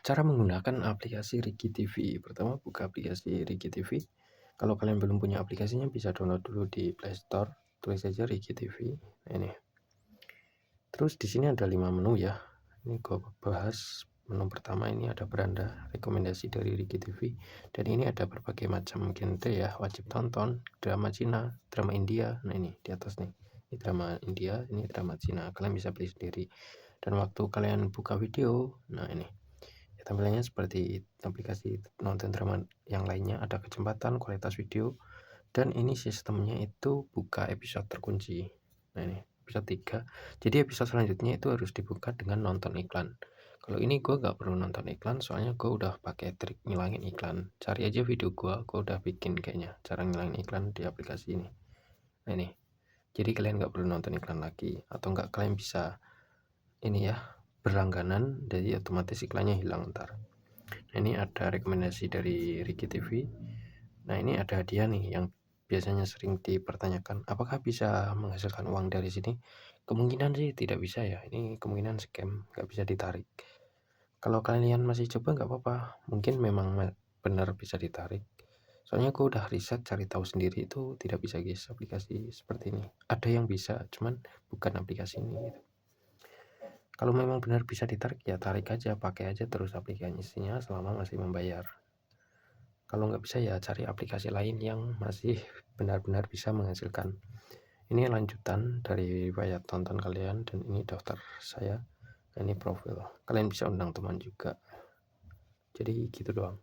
Cara menggunakan aplikasi Riki TV. Pertama, buka aplikasi Riki TV. Kalau kalian belum punya aplikasinya, bisa download dulu di Play Store. Tulis saja Riki TV. Nah, ini. Terus di sini ada 5 menu ya. Ini gue bahas menu pertama, ini ada beranda rekomendasi dari Riki TV. Dan ini ada berbagai macam genre ya, wajib tonton, drama Cina, drama India. Nah, ini di atas nih. Ini drama India, ini drama Cina. Kalian bisa pilih sendiri. Dan waktu kalian buka video, nah ini. Ya, tampilannya seperti aplikasi nonton drama yang lainnya, ada kecepatan, kualitas video, dan ini sistemnya itu buka episode terkunci. Nah, ini episode 3. Jadi episode selanjutnya itu harus dibuka dengan nonton iklan. Kalau ini gue gak perlu nonton iklan, soalnya gue udah pakai trik ngilangin iklan. Cari aja video gue udah bikin kayaknya cara ngilangin iklan di aplikasi ini. Nah, ini. Jadi kalian gak perlu nonton iklan lagi, atau enggak kalian bisa ini ya, berlangganan, jadi otomatis iklannya hilang ntar. Nah, ini ada rekomendasi dari Riki TV. Nah, ini ada hadiah nih yang biasanya sering dipertanyakan, apakah bisa menghasilkan uang dari sini? Kemungkinan sih tidak bisa ya, ini kemungkinan scam, nggak bisa ditarik. Kalau kalian masih coba nggak apa-apa, mungkin memang benar bisa ditarik. Soalnya aku udah riset cari tahu sendiri, itu tidak bisa guys aplikasi seperti ini. Ada yang bisa, cuman bukan aplikasi ini gitu. Kalau memang benar bisa ditarik ya tarik aja, pakai aja terus aplikasinya selama masih membayar. Kalau nggak bisa ya cari aplikasi lain yang masih benar-benar bisa menghasilkan. Ini lanjutan dari riwayat tonton kalian, dan ini daftar saya, dan ini profil. Kalian bisa undang teman juga. Jadi gitu doang.